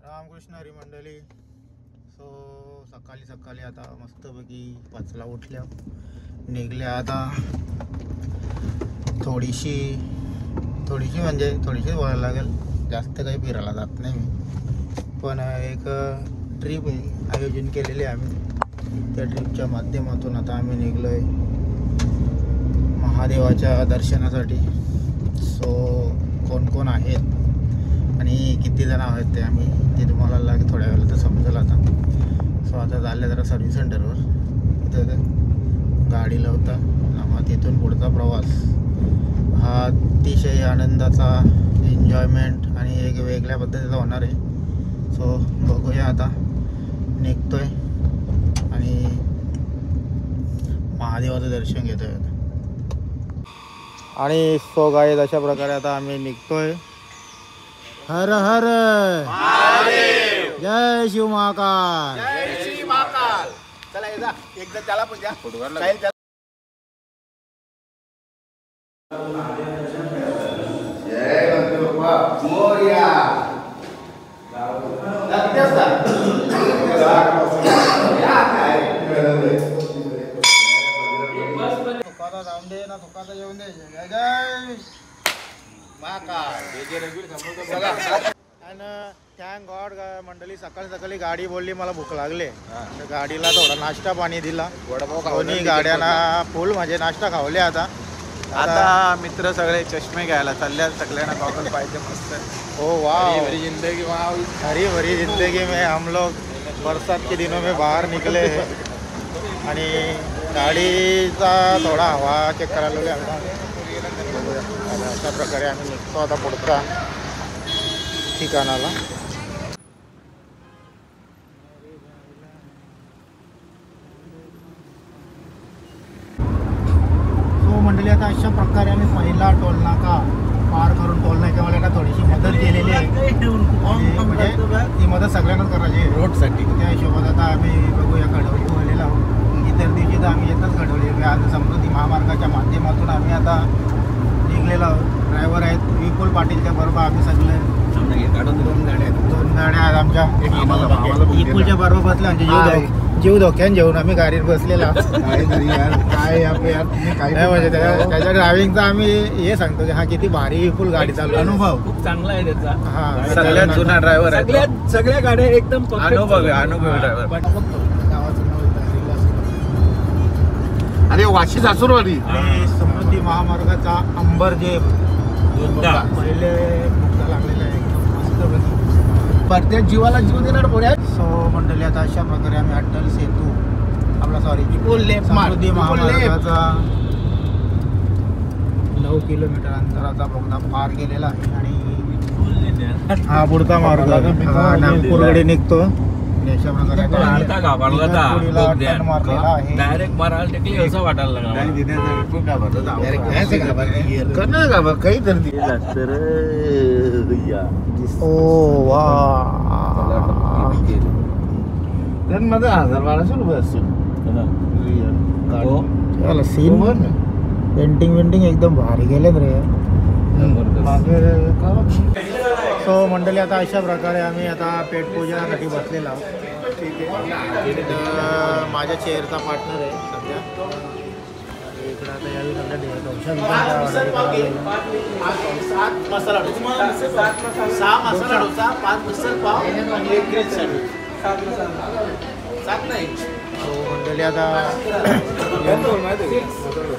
रामकृष्ण हरी मंडळी. सो सकाळी सकाळी आता मस्तपैकी 5ला उठल्या, निघल्या. आता थोडीशी म्हणजे थोडीशी बोलायला लागेल, जास्त काही फिरायला जात नाही मी, पण एक ट्रिप आयोजन केलेली आहे आम्ही. त्या ट्रिपच्या माध्यमातून आता आम्ही निघलो आहे महादेवाच्या दर्शनासाठी. सो कोण कोण आहेत आणि किती जण आहेत ते तुम्हाला थोड्या वेळेला तर समजेल आता. सो आता झाले जरा सर्व्हिस सेंटरवर, तिथं गाडी लावता. मग तिथून पुढचा प्रवास हा अतिशय आनंदाचा, एन्जॉयमेंट आणि एक वेगळ्या पद्धतीचा होणार आहे. सो बघूया, आता निघतोय आणि महादेवाचं दर्शन घेतोय. आणि सो गाईज अशा प्रकारे आता आम्ही निघतोय. हर हर जय शिव महाकाल. जय श्री महाकाल. चला एकदा त्याला पण द्या फोटो. तुकाचा जाऊन दे ना, तुकाचा येऊन दे. जय जय महाकाल. थँक गॉड मंडळी, सकाळी सकाळी गाडी बोलली मला भूक लागले, तर गाडीला थोडा नाश्ता पाणी दिला. दोन्ही गाड्यांना फुल म्हणजे नाश्ता खावले. आता मित्र सगळे चष्मे घ्यायला चालले, सगळ्यांना गॉगल पाहिजे मस्त. ओ वाह, जिंदगी हरी भरी जिंदगी में हम लोग बरसात के दिनों में बाहर निकले हैं. आणि गाडीचा थोडा हवा चेक करायला अशा प्रकारे आम्ही निघतो आता पुढचा ठिकाणाला. सो मंडळी, आता अशा प्रकारे आम्ही पहिला टोल नाका पार करून टोल नाक्यावाल्याला थोडीशी मदत केलेली आहे. म्हणजे ती मदत सगळ्यांनाच करायची रोडसाठी. त्या हिशोबात आता आम्ही बघूया कडवली पोहलेला आहोत. इतर दिवशी तर आम्ही येतच कडवली. आज समृद्धी महामार्गाच्या माध्यमातून आम्ही आता निघलेलो आहोत. ड्रायव्हर आहेत विपुल पाटीलच्या बरोबर आम्ही सगळे. दोन गाड्या आहेत आमच्या. विपुलच्या बरोबर बसल्या म्हणजे जीव धोक्यान घेऊन आम्ही गाडीत बसलेला. काय म्हणजे त्याच्या ड्रायव्हिंगचा आम्ही हे सांगतो की हा किती भारी विपुल गाडी चालू. अनुभव खूप चांगला आहे त्याचा. हा, सगळ्यात जुना ड्रायव्हर आहे. सगळ्या गाड्या एकदम अनुभवी ड्रायव्हर. अरे वाशी सासूरवाडी समृद्धी महामार्गाचा अंबरजेब पहिले मुक्ता लागलेला आहे. प्रत्येक जीवाला जीव देणार पुढे. सो मंडळी, आता अशा प्रकारे आम्ही अटल सेतू आपला समृद्धी महामार्गाचा 9 किलोमीटर अंतराचा बोगदा पार केलेला आहे. आणि हा पुढचा मार्ग नागपूरकडे निघतो. अशा प्रकारे डायरेक्ट मारायला टेकली असं वाटायला लागलं. ओ वा, 1012 रुपये असतील. सीन पेंटिंग एकदम भारी गेलेत रे. सो मंडळी, आता अशा प्रकारे आम्ही आता पेट पूजनासाठी बसलेला आहोत. ठीक आहे. माझ्या चेअरचा पार्टनर आहे सध्या इकडं. आता यावेळी मसाला डोसा, 6 मसाला डोसा, 5 मिसळ पाव आणि 1 ग्रेट सँडविच. 7 नाही. मंडळी, आता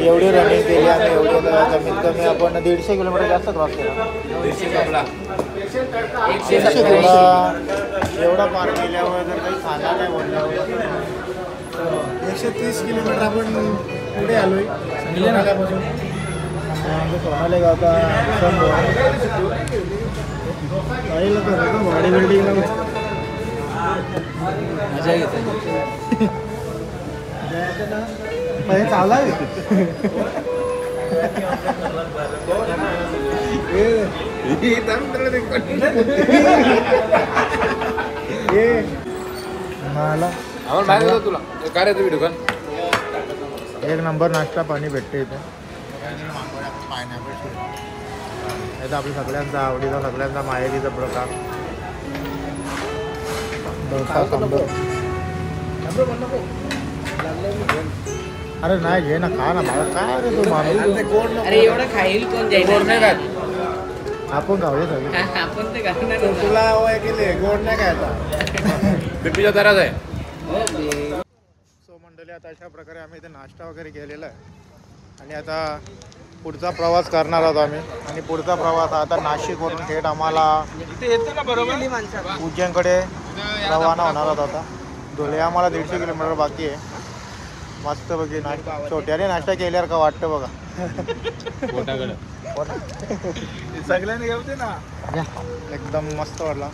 एवढी रनिंग केली आणि एवढी कमीत कमी आपण 150 किलोमीटर जास्त क्रॉस केला. 150 एवढा पार केल्यावर जर काही खाला नाही बोलल्यावर 130 किलोमीटर आपण पुढे आलोय सोनाल्यापासून. सोनाले गावचा बॉडी बिल्डिंगला मजा येते. चालू आहे. तुला काय रे व्हिडिओ kan एक नंबर नाश्ता पाणी भेटते इथे. पायनॅपल आपल्या सगळ्यांचा आवडीचा, सगळ्यांचा माहेरीचा प्रकार. डोसा सांबर. अरे नाही घे ना, खा ना मला. काय रे तू माणूस, अरे एवढं खाईल कोण जाईल? आपण खाऊया सगळे. आपण ते घालणार तुला हवंय की नाही? गोड नाही खायचा. पिपीचा दराच आहे. सो मंडळी, आता अशा प्रकारे आम्ही इथे नाश्ता वगैरे केलेला आहे आणि आता पुढचा प्रवास करणार आहोत आम्ही. आणि पुढचा प्रवास आता नाशिकवरून थेट आम्हाला उज्जैनकडे रवाना होणार आहोत. आता धुळे आम्हाला 150 किलोमीटर बाकी आहे. मस्त बघी नाश्ता, छोट्याने नाश्ता केल्यावर का वाटतं बघा. सगळ्यांनी घेऊ दे ना. एकदम मस्त वाटला.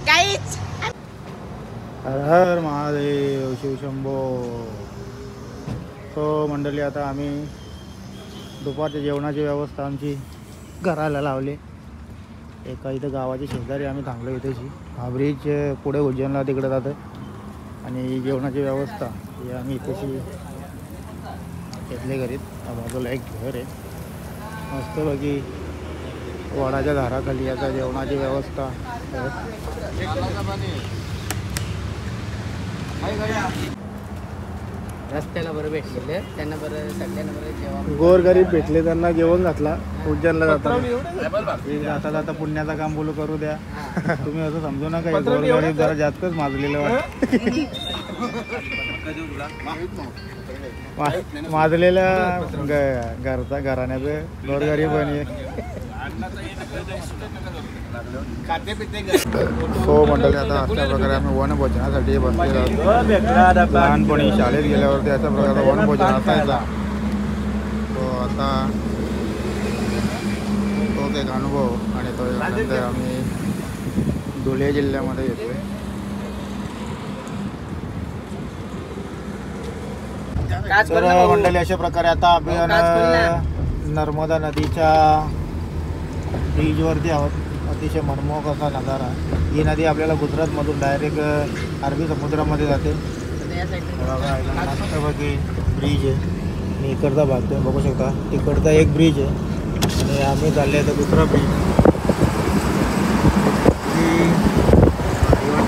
काहीच हर हर महादेव शिवशंभो. सो मंडळी, आता आम्ही दुपारच्या जेवणाची व्यवस्था आमची करायला लावली. एका इथं गावाच्या शेजारी आम्ही थांबलो इथेची. हा ब्रिज पुढे उज्जैनला तिकडे जातं आणि जेवणाची व्यवस्था ही आम्ही इथेची घेतले घरीत. बाजूला एक घर आहे मस्त बघी, वडाच्या झाडाखाली आता जेवणाची व्यवस्था. रस्त्याला बरं भेटलेले त्यांना बरं, सगळ्यांना बरं जेवण. गोरगरीब भेटले, त्यांना जेवण घातला. उज्जैनला जाता जाता पुण्याचं काम बोलू करू द्या. तुम्ही असं समजू नका, गोरगरीब जरा जास्तच माजलेलं माजलेल्या घरचा घराण्याचं गोरगरीब आणि. हो मंडळी, आता अशा प्रकारे आम्ही वनभोजनासाठी बसलेलो आहोत. लहानपणी शाळेत गेल्यावरती अशा प्रकारचा वनभोजन असायचा. तो आता तोच एक अनुभव आणि तो नंतर आम्ही धुळे जिल्ह्यामध्ये येतोय. तर मंडळी, अशा प्रकारे आता आपण नर्मदा नदीच्या ब्रिजवरती आहोत. अतिशय मनमोहक असा नजारा. ही नदी आपल्याला गुजरातमधून डायरेक्ट अरबी समुद्रामध्ये जाते. मस्तपैकी ब्रिज आहे आणि इकडचा भाग तुम्ही बघू शकता. तिकडचा एक ब्रिज आहे आणि आम्ही चालले तर दुसरा ब्रिज.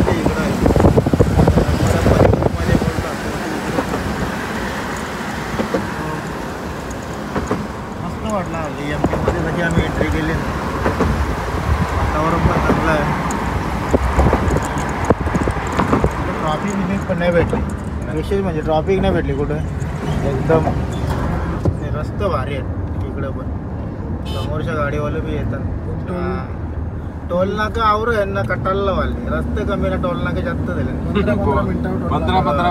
इकडं आहे मस्त वाटला. एम-पीमध्ये जशी आम्ही एंट्री केली, वातावरण पण चांगलं आहे. ट्रॉफिक पण नाही भेटली. विशेष म्हणजे ट्रॉफिक नाही भेटली कुठे. एकदम रस्ते भारी आहेत इकडं पण. समोरच्या गाडीवाले बी येतात. टोल नाका आवर यांना कटायला वाले. रस्ते कमी ना, टोल नाके जास्त झाले. 15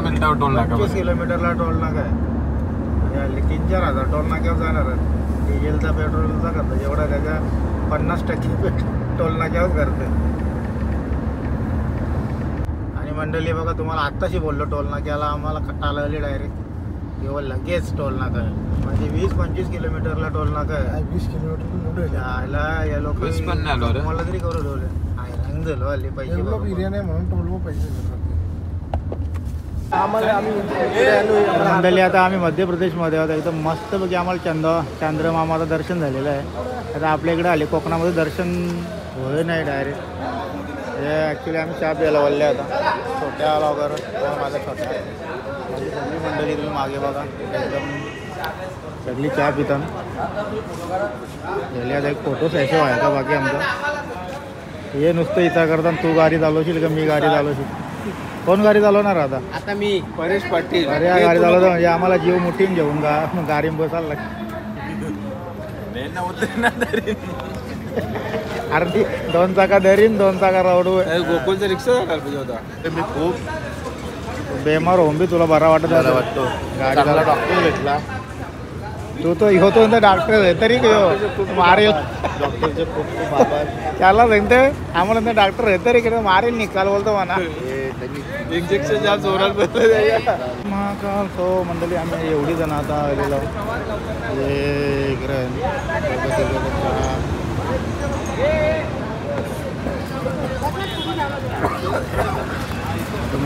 मिनिटावर टोल नाका. 25 किलोमीटरला टोल नाका आहे. 3-4 हजार टोल नाक्यावर जाणार आहे. डिझेलचा पेट्रोलचा खर्च एवढा, त्याच्या 50% टोल नाक्यावर करते. आणि मंडळी बघा, तुम्हाला आत्ताशी बोललो टोल नाक्याला आम्हाला कटायला आली डायरेक्ट. केवळ लगेच टोल नाका आहे. म्हणजे 20-25 किलोमीटरला टोल नाका आहे. 20 किलोमीटर या लोक मला तरी करू ठेवले. रंग झालो आले पैसे म्हणून टोल पैसे. मंडळी, आता आम्ही मध्य प्रदेशमध्ये आहोत. एकदम मस्तपैकी आम्हाला चंद्रमामाचं दर्शन झालेलं आहे. आता आपल्या इकडे आले कोकणामध्ये दर्शन होय नाही डायरेक्ट. हे ॲक्च्युली आम्ही चहा प्यायला वळले. आता छोट्या वगैरे माझा छोट्या माझी सगळी मंडळी तुम्ही मागे बघा, एकदम सगळी चहा पितात. गेले आता एक फोटो सेशन आहे का बाकी आमचा. हे नुसतं इथं करतात. तू गाडी चालवशील का मी गाडी चालवशील? कोण गाडी चालवणार आता मी परेश पाटील. अरे या गाडी चालवतो म्हणजे आम्हाला जीव मुठीन घेऊन गाडी बसायला लागते. अरे ती 2 चाका धरीन 2 चाका रावडू. गोकुलचा रिक्षा झाला पाहिजे होता. मी खूप बेमार होऊन बी तुला बरा वाटत वाटतो. गाडीला डॉक्टर भेटला. तू तो होतो डॉक्टर आहे तरी मारेल. डॉक्टरचे खूप बाबा त्याला सांगते आम्हाला डॉक्टर आहे तरी मारेल निकाल बोलतो म्हणा. इंजेक्शन जास्त जोरात बसलं. महाकाल. सो मंडळी, आम्ही एवढी जण आता आलेलो.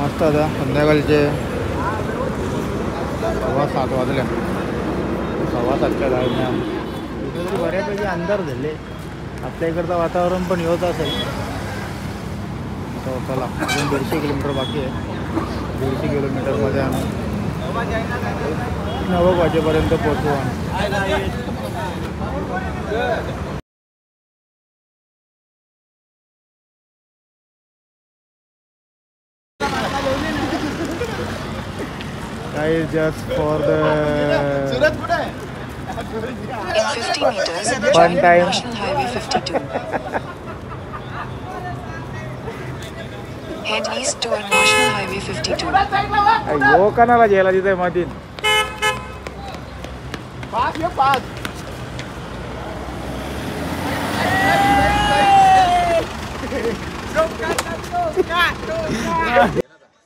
मस्त आता संध्याकाळचे 7:15 वाजले. 7:15च्या दरम्यान इकडे तरी बऱ्यापैकी अंधार झाले. आपल्या इकडचं वातावरण पण होत असेल. तर चला अजून 150 किलोमीटर बाकी आहे. 150 किलोमीटरमध्ये आम्ही 9 वाजेपर्यंत पोहोचू आम्ही. Guys, just for the In 50 meters, Fun join time. National Highway 52. Head east toward National Highway 52. अयो कणाला गेला तिथे मधीन.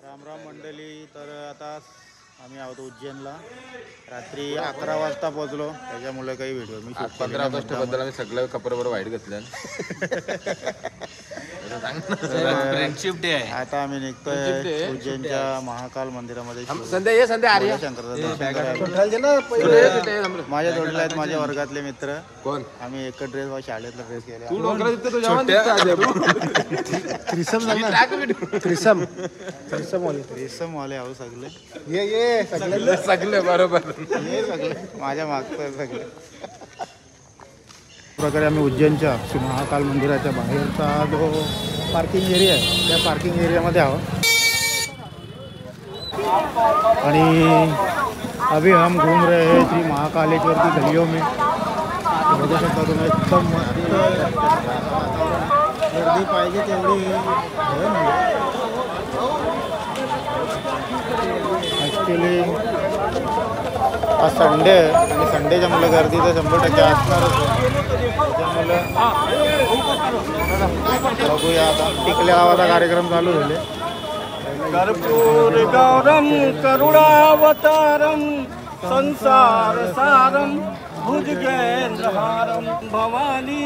राम राम मंडळी. तर आता आम्ही आहोत उज्जैनला. रात्री 11 वाजता पोहोचलो. त्याच्यामुळे काही व्हिडिओ मी शूट 15 ऑगस्ट बद्दल आम्ही सगळं कपड्यावर वाईट घेतलं. फ्रेंडशिप डे आहे. आता आम्ही निघतोय उज्जैनच्या महाकाल मंदिरामध्ये. संध्या ये संध्या आर्य शंकराचं दर्शन करायला. माझ्या जोडीला आहेत माझ्या वर्गातले मित्र. कोण आम्ही एकच ड्रेस शाळेतला ड्रेस केला. तू डोंगरात तिथे तुझ्या त्रिसम वाले आहो सगळे. सगळे बरोबर हे सगळे माझ्या मागचं सगळे. प्रकारे आम्ही उज्जैनच्या श्री महाकाल मंदिराच्या बाहेरचा जो पार्किंग एरिया आहे त्या पार्किंग एरियामध्ये आहोत. आणि अभी हम घूम रहे हैं श्री महाकालेश्वर की गलियों में. बघू शकता तुम्ही एकदम मस्त गर्दी पाहिजे तेवढी आहे म्हणजे. ॲक्च्युली आज संडे आहे आणि संडेच्या मुलं गर्दी तर 100% असणारच आहे. त्याच्यामुळं बघूया आता. टिकल्या गावाचा कार्यक्रम चालू झाले. कर्पूर गौरम करुणावतारम संसार सारम भुजगेंद्रहारम भवानी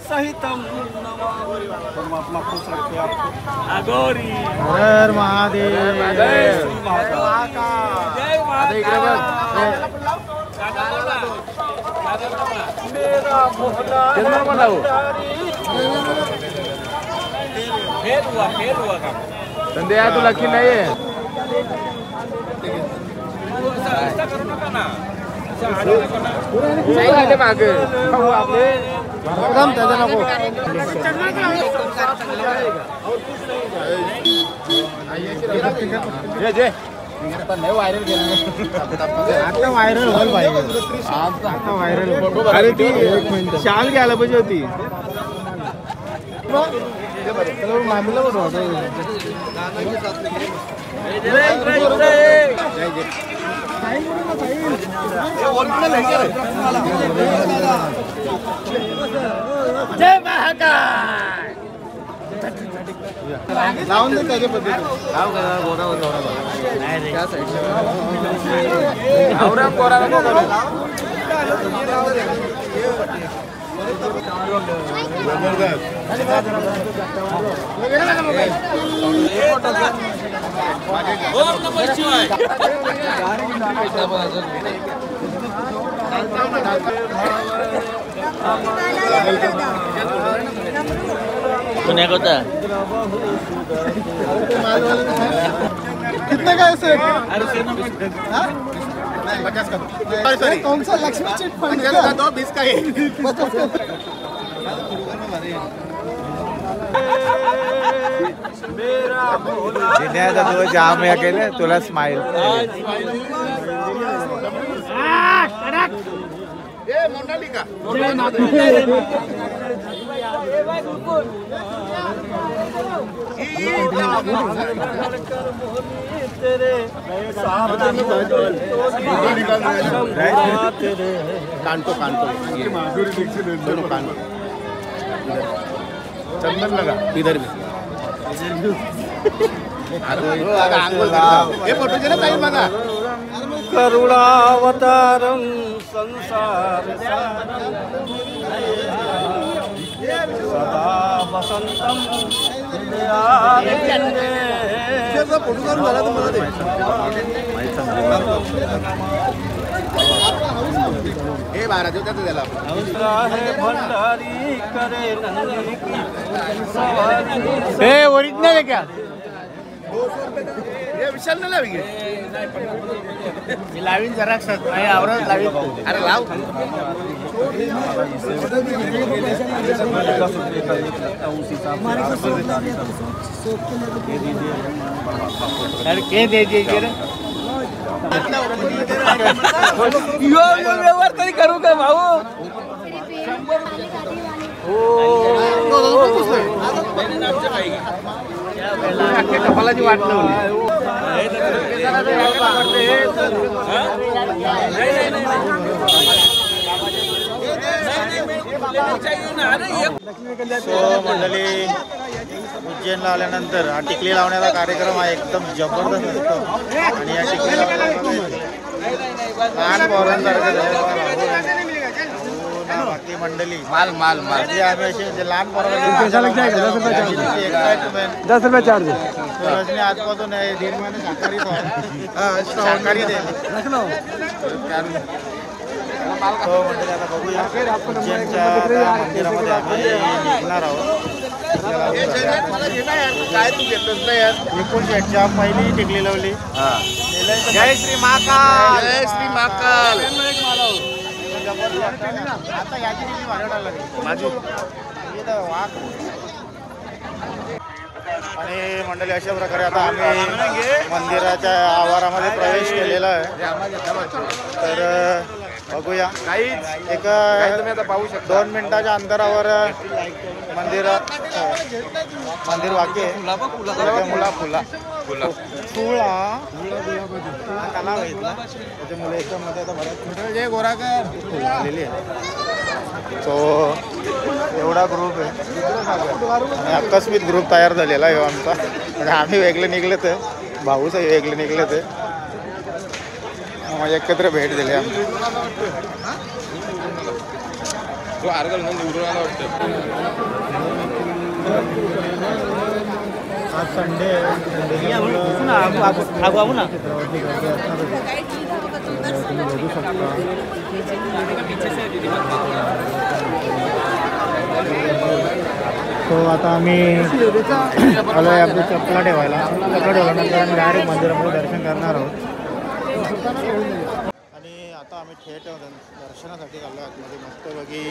सहितम नमामि. परमात्मा खुश रखे आपको. अगोरी हर महादेव. जय श्री महाकाल. जय मेरा भोला फेल हुआ काम. संध्या तुला की नाही मागे त्याचा नको. आता व्हायरल होईल पाहिजे. आता व्हायरल. अरे ती एक मिनिट शाल घ्यायला पाहिजे होती. मामीला जय महाकाल. लावून दे त्याच्या पद्धतीने. ओम नमः शिवाय. पुण्या होता कितने का ऐसे? सॉरी कौन सा लक्ष्मी चिट फंड? 20 का है. तो जाम या केले तुला स्माइल. कांटो कांटो चंदन लगा इधर भी. हे फोटो गेले पाहिजे बघा. करुणावतारम संसार सदा वसंतम फोटो करून झाला तुम्हाला. हे बारा देऊ त्याचं त्याला हे ओरिजिनल आहे क्या विशाल ना लावी मी लावीन जरा आवडत लावीन अरे लाव अरे के दे दीजिए रे व्यवहार तरी करू का भाऊ कपालाची वाट लावली मंडळी उज्जैनला आल्यानंतर हा टिकली लावण्याचा कार्यक्रम हा एकदम जबरदस्त असतो आणि या टिकली लावण्याचा लहान पोरांसारखं बाकी मंडळी माल माल माल जे आम्ही असे म्हणजे लहान पोरांना 10 रुपये चार्ज रजनी आजपासून 1.5 महिने शाकाहारी दे हो म्हणजे आता बघूया उज्जैनच्या मंदिरामध्ये आम्ही निघणार आहोत. एकूण शेटच्या पहिली टिकली लावली. जय श्री महाकाल जय श्री महाकाल आता याची किती वाढवायला लागली माझी वाघ. आणि मंडळी अशा प्रकारे आता आम्ही मंदिराच्या आवारामध्ये प्रवेश केलेला आहे. तर बघूया एक 2 मिनिटाच्या अंतरावर मंदिर बाकी आहे. मुला फुला फुला त्याला बघितला त्याच्या मुलं याच्यामध्ये आता बऱ्याच जे गोराकर फुलं आलेली आहे. सो एवढा ग्रुप आहे आणि अकस्मित ग्रुप तयार झालेला आहे आमचा. आणि आम्ही वेगळे निघले तर भाऊसही वेगळे निघले तर म्हणजे एकत्र भेट दिली आमची. आज संडे तुम्ही बघू शकता. तो आता आम्ही आलो आहे आपली चपला ठेवायला. चपला ठेवल्यानंतर आम्ही डायरेक्ट मंदिरामध्ये दर्शन करणार आहोत. आणि आता आम्ही थेट दर्शनासाठी आलो आतमध्ये मस्तपैकी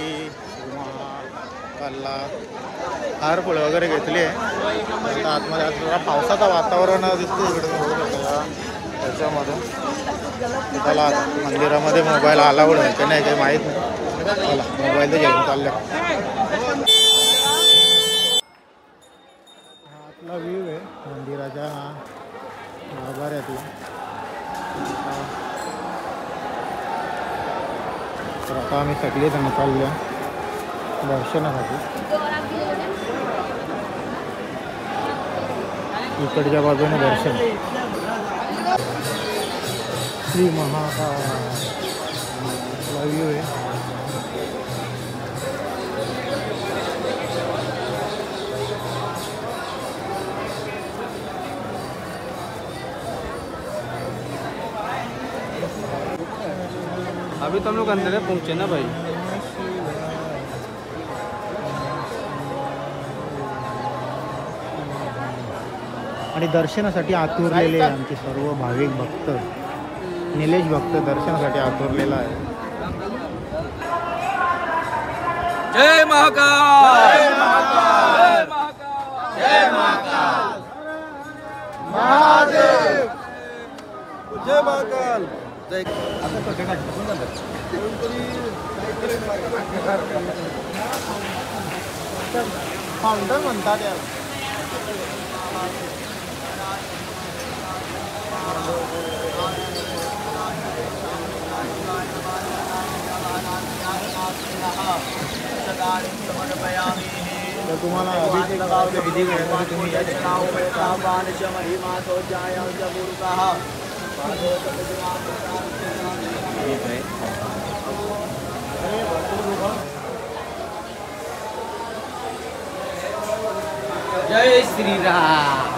कल्ला हार फुलं वगैरे घेतली आहे. आता आतमध्ये आज थोडा पावसाचं वातावरण दिसतं इकडे बघू शकता त्याच्यामध्ये. त्याला मंदिरामध्ये मोबाईल अलाउड आहे की नाही काही माहीत नाही. चला मोबाईल तर घेऊन चाललं. हा आपला व्ह्यू आहे मंदिराच्या गाभाऱ्यातला. तर आता आम्ही सगळे जण चाललो दर्शनासाठी. इकडच्या बाजूने दर्शन श्री महाकाल व्ह्यू आहे. अभी तो हम लोग अंदर पहुंचे ना भाई. आणि दर्शनासाठी आतुरलेले आमचे सर्व भाविक भक्त. निलेश भक्त दर्शनासाठी आतुरलेला आहे. जय महाकाल जय महाकाल जय महाकाल महादेव जय महाकाल. फाउंडर म्हणतात याला. तर तुम्हाला अभिषेक विधी करण्यासाठी तुम्ही जय श्रीराम.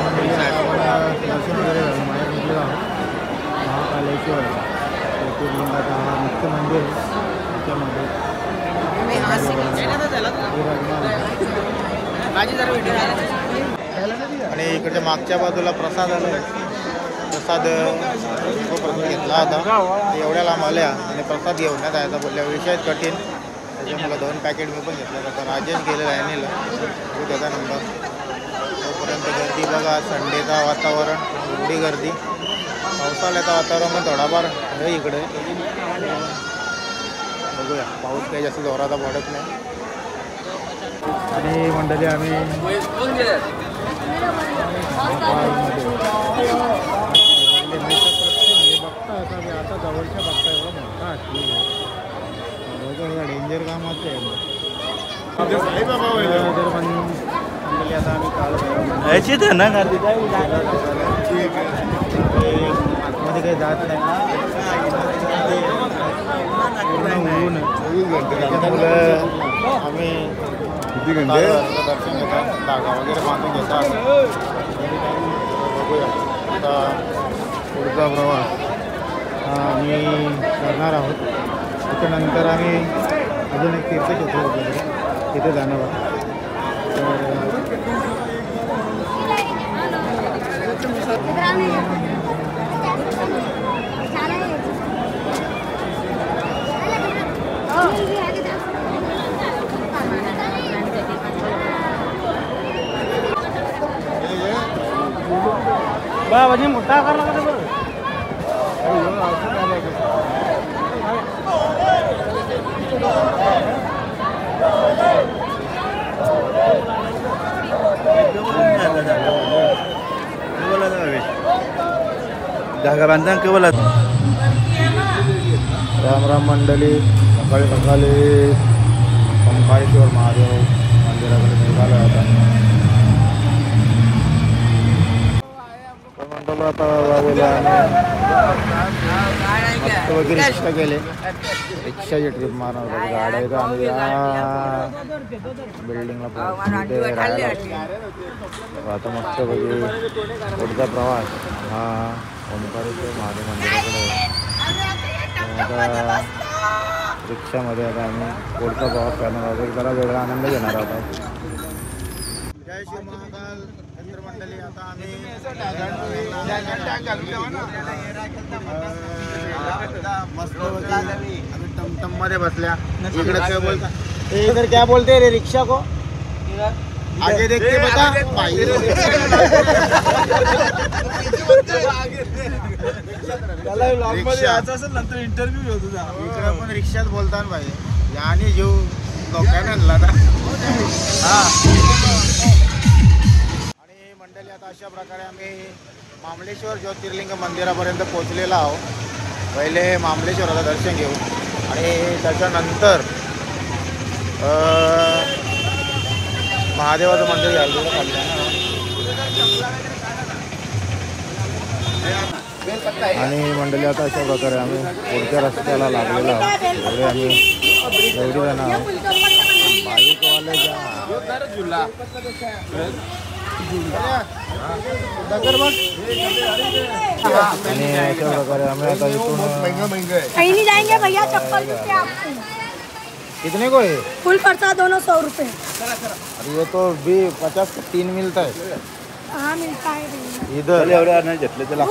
दर्शन वगैरे झालं बाहेर निघलो आहोत महाकालेश्वर ज्योतिर्लिंगाचा हा मुख्य मंदिर आहे त्याच्यामध्ये आणि इकडच्या मागच्या बाजूला प्रसाद आला प्रसाद घेतला होता एवढ्या लांब आल्या आणि प्रसाद घेऊन जायचा बोलल्या विषयच कठीण त्याच्यामुळे 2 पॅकेट मी पण घेतलं होतं राजेश गेलेला आहे नेलं तो त्याचा नंबर तोपर्यंत गर्दी बघा संडेचा वातावरण एवढी गर्दी पावसाळ्याचं वातावरण पण थोडाफार आहे इकडे बघूया पाऊस काही जास्त जोराचा पडत नाही आणि मंडळी आम्ही बघता आता जवळच्या बघता एवढं मोठा डेंजर कामाचं आहे मंडळी आता आम्ही काल आतमध्ये काही जात नाही पूर्ण ऊन आम्ही किती घंटे दर्शन घेतात धागा वगैरे बांधून घेतात बघूया आता पुढचा प्रवास आम्ही करणार आहोत त्याच्यानंतर आम्ही अजून एक तीर्थक्षेत्र वगैरे तिथे जाणार आहोत बाबाजी मोठा करला का बरं धागा बांधता केवळ राम राम मंडळी सकाळी सकाळी ओंकारेश्वर महादेव मंदिराकडे निघाला होता मंडळ आता मस्त वगैरे रिक्षा गेले रिक्षाची ट्रिप मारणार होता गाड्या इथं आम्ही या बिल्डिंगला आता मस्त वगैरे पुढचा प्रवास हा ओंकारेश्वर महादेव मंदिराकडे आता रिक्षामध्ये आता आम्ही पुढचा प्रवास करणार आहोत एक जरा वेगळा आनंद घेणार आहोत जय श्री महाकाल मंडळी आता आम्ही मस्त आम्ही टमटम मध्ये बसल्या इकडे काय बोलता इधर क्या बोलते रे रिक्षा को आगे देख के बता नंतर इंटरव्ह्यू घेऊ तुझा इकडे पण रिक्षात बोलतात पाहिजे याने जीव डोक्याने आणला ना हा आणि मंडळी आता अशा प्रकारे आम्ही मामलेश्वर ज्योतिर्लिंग मंदिरापर्यंत पोहोचलेलो आहोत पहिले मामलेश्वराचं दर्शन घेऊ आणि त्याच्यानंतर महादेवाचं मंदिर घ्यायला आणि मंडळी आता अशा प्रकारे आम्ही पुढच्या रस्त्याला लागलेलो आहोत एवढे आम्ही एवढी जण आहोत बाईकवाले आणि अशा प्रकारे आम्ही आता इथून कहीं नहीं जाएंगे भैया चप्पल जूते आपको कितने को है फुल खर्चा दोनों 100 रुपए अरे ये तो भी 50 का 3 मिलता है हाँ मिलता है भैया इधर एवढ्या नाही घेतले त्याला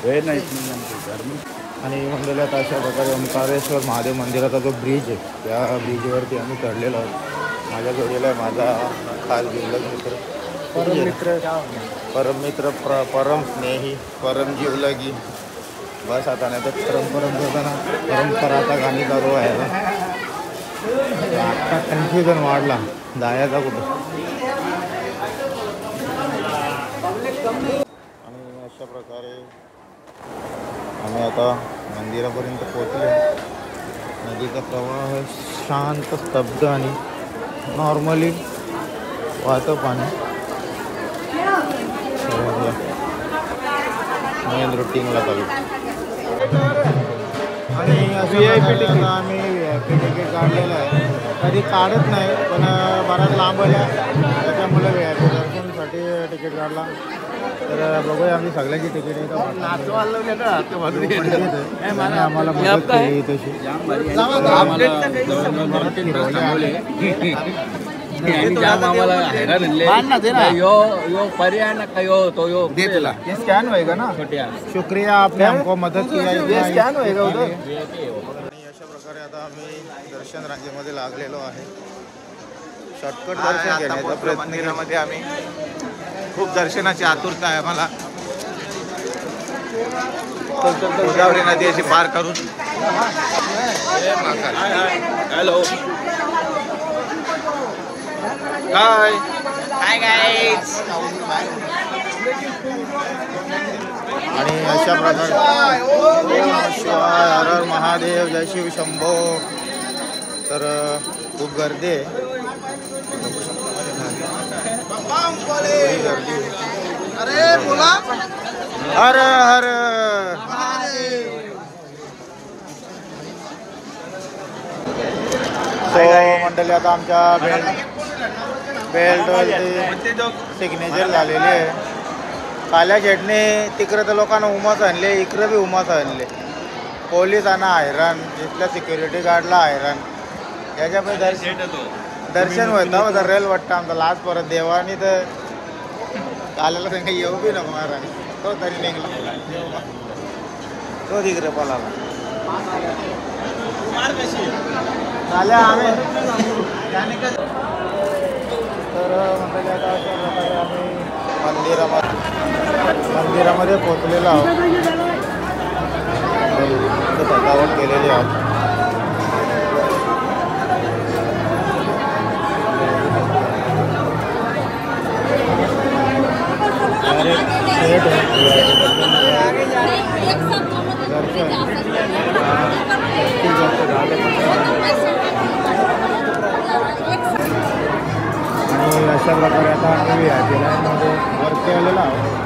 वेळ नाही आणि मंडळी आता अशा प्रकारे ओंकारेश्वर महादेव मंदिराचा जो ब्रिज आहे त्या ब्रिजवरती आम्ही चढलेलो आहोत माझ्या जोडीला आहे माझा खास जिल्हक मित्र परममित्र परम स्नेही परम जिवलगी बस आता नाही तर परंपराचा गाणी चालू आहे आता कन्फ्युजन वाढला जायचा कुठं आणि अशा प्रकारे आम्ही आता मंदिरापर्यंत पोहोचलो नदीचा प्रवाह शांत स्तब्ध आणि नॉर्मली वाहतं पाणी मेन रुटीनला चालू आणि VIP तिकीट आम्ही VIP तिकीट काढलेलं आहे कधी काढत नाही पण बराच लांब आल्या त्याच्यामुळे VIP दर्शन त्याच्यासाठी तिकीट काढला. तर बघूया आम्ही सगळ्याची तिकीट आहे आम्हाला मदत केली तशी. स्कॅन होएगा ना. शुक्रिया आपने हमको मदत किया. स्कॅन होएगा उधर. आणि अशा प्रकारे आता आम्ही दर्शन रांगेमध्ये लागलेलो आहे. शॉर्टकट दर्शन घेण्याचा प्रयत्न केल्यामध्ये आम्ही खूप दर्शनाची आतुरता आहे आम्हाला. गोदावरी नदी अशी पार करून हॅलो काय काय गाईज. आणि अशा प्रकारे शिवाय हर हर महादेव जय शिव शंभो. तर खूप गर्दी आहे. अरे बोला हर हर. मंडळी आता आमच्या बेल्टवरती सिग्नेचर झालेली आहे. काल्या चटणी तिकडे तर लोकांना उमास आणले, इकडे बी उमास आणले. पोलिसांना हैराण, इथल्या सिक्युरिटी गार्डला हैराण. याच्यामध्ये दर्शन होतं तर रेल वाटतं आमचा लास्ट परत देवानी. तर काल्याला त्यांना येऊ बी नको महाराज. तो तरी निघला तो तिकडे पळाला. झाल्या आम्ही तर म्हटलं आता अशा प्रकारे आम्ही मंदिरामध्ये पोचलेलो आहोत. सजावट केलेली आहोत. आणि अशा प्रकारे आता आम्ही मध्ये वरती आलेलो आहोत.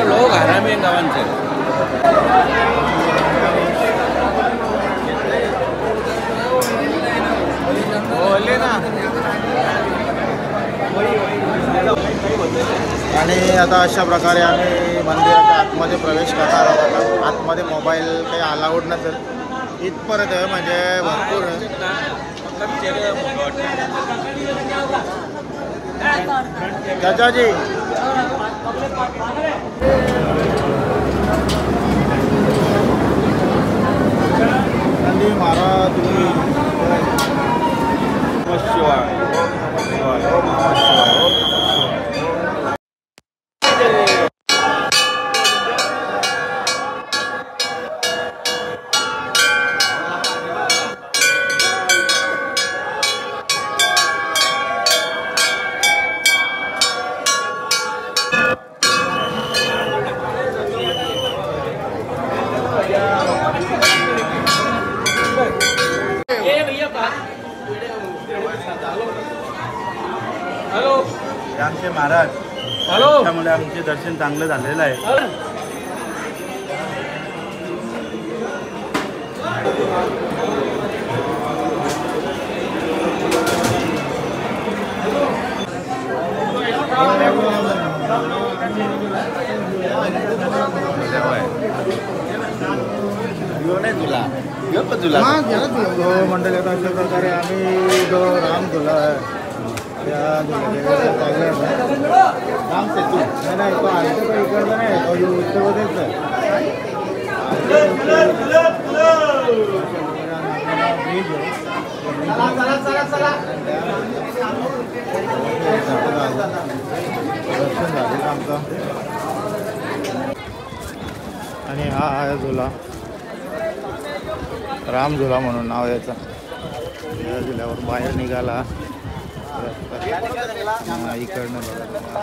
लोक आरामी गावांचे बोलले ना. आणि आता अशा प्रकारे आम्ही मंदिराच्या आतमध्ये प्रवेश करणार आहोत. आतमध्ये मोबाईल काही अलाउड नसेल इथपर्यंत आहे. म्हणजे भरपूर चाचाजी. नंदी महाराज शिवाय. आमचे महाराज त्यामुळे आमचे दर्शन चांगलं झालेलं आहे. मंडळी आता अशा प्रकारे आम्ही जो राम झुला आहे त्या राम सेतू नाही तो आलतो का इकडचा नाही तो उत्तरप्रदेशचा आहे. दर्शन झाले आमचं. आणि हा आहे झुला राम झुला म्हणून नाव याचं. या झुल्यावर बाहेर निघाला इकडनं बघा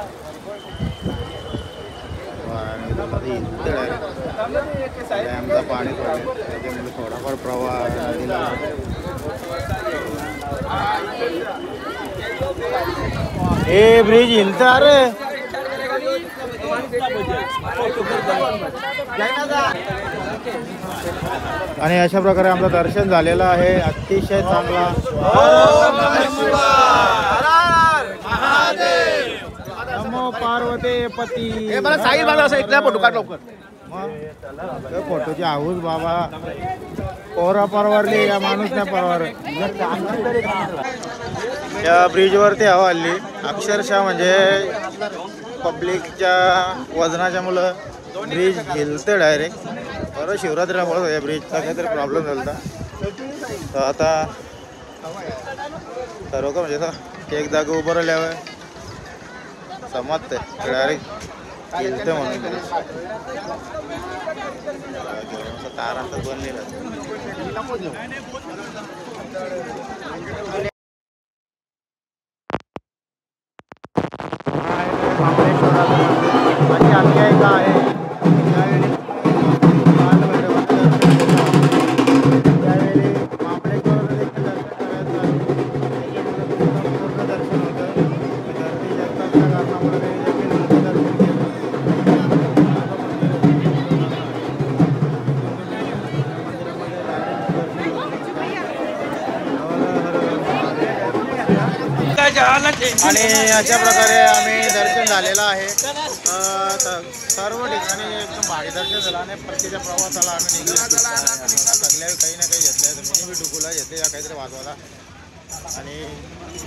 डॅमचा पाणी सोडले त्याच्यामुळे थोडाफार प्रवाह नदीला. हे ब्रिज हिलतं अरे. आणि अशा प्रकारे आमचं दर्शन झालेलं आहे अतिशय चांगला. नमो पार्वती पती. मला साई बाबा असं इथला फोटो काढ लवकर. फोटोची आऊस बाबा पोरा परवारली या माणूस नाही परवार. या ब्रिजवरती हवा हल्ली अक्षरशः म्हणजे पब्लिकच्या वजनाच्या मुलं ब्रिज हिलते डायरेक्ट. बरं शिवरात्रीला बोलत या ब्रिजचा काहीतरी प्रॉब्लेम झाला तर आता सर्व का म्हणजे एक जागा उभं राहिल्यावर समजते डायरेक्ट हिलते म्हणून तारांचा बनलेला. माझी आज्ञा आहे का आहे त्यावेळी महाबळेश्वराला देखील दर्शन करायचं आहे. पूर्ण दर्शन होतं. गर्दी जास्त असल्या कारणामुळे देखील दर्शन घेतं. आणि अशा प्रकारे आम्ही दर्शन झालेलं आहे. सर्व ठिकाणी एकदम भारी दर्शन झालं आणि परतीच्या प्रवासाला आम्ही निघलो. सगळ्या काही ना काही घेतल्या मी बी डुकूला घेते या काहीतरी वाजवायला आणि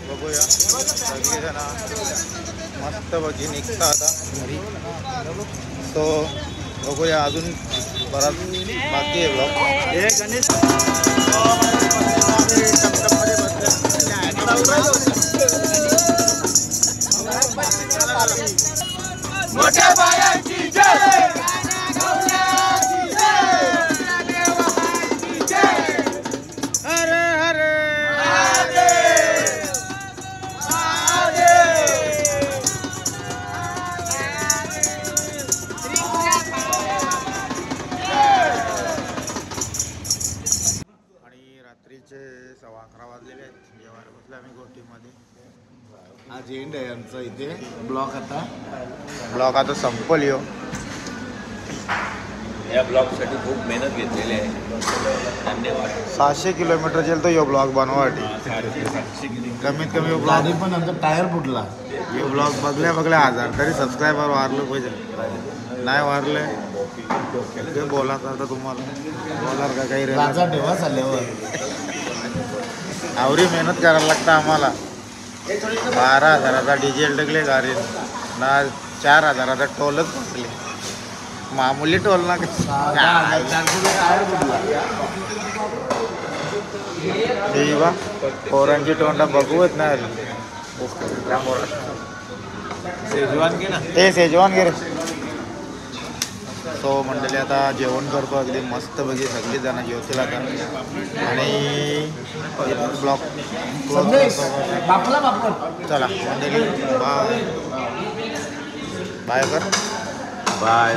बघूया सगळेजण मस्त बघी निघता आता घरी. तो बघूया अजून बराच बाकी आहे ब्लॉग. हे गणेश टपटपमध्ये बसले. मोठ्या बायांची जय. हर हर आणि रात्रीचे 11:15 वाजलेले आहेत. जेवायला बसले आम्ही गोष्टीमध्ये. आज एंड आहे आमचा इथे ब्लॉक. ब्लॉग आता संपल यो. या ब्लॉगसाठी खूप मेहनत घेतलेली आहे. धन्यवाद. 700 किलोमीटर जेल यो ब्लॉग बनवासाठी. 700 कमीत कमी यो गाडी ब्लॉग पण आमचा टायर फुटला. यो ब्लॉग बघल्या 1000 तरी सबस्क्रायबर वारलं पाहिजे. नाही वारले ते बोला आता तुम्हाला बोलार का काही रे. राजा ठेवा चालल्यावर आवरी मेहनत करायला लागतं आम्हाला. 12,000चा डिझेल टाकले गाडीत ना 4,000चा टोलच टाकले. मामूली टोल ना टायर फुटला. बा पोरांची तोंडा बघूच नाही. शेजवान घे ना. ते सेजवान गे रे. तो मंडळी आता जेवण करतो अगदी मस्त बघी सगळी जण जेवतील आता आणि ब्लॉग क्लोज करतो. बापला बापला. चला मंडळी बाय बाय कर बाय.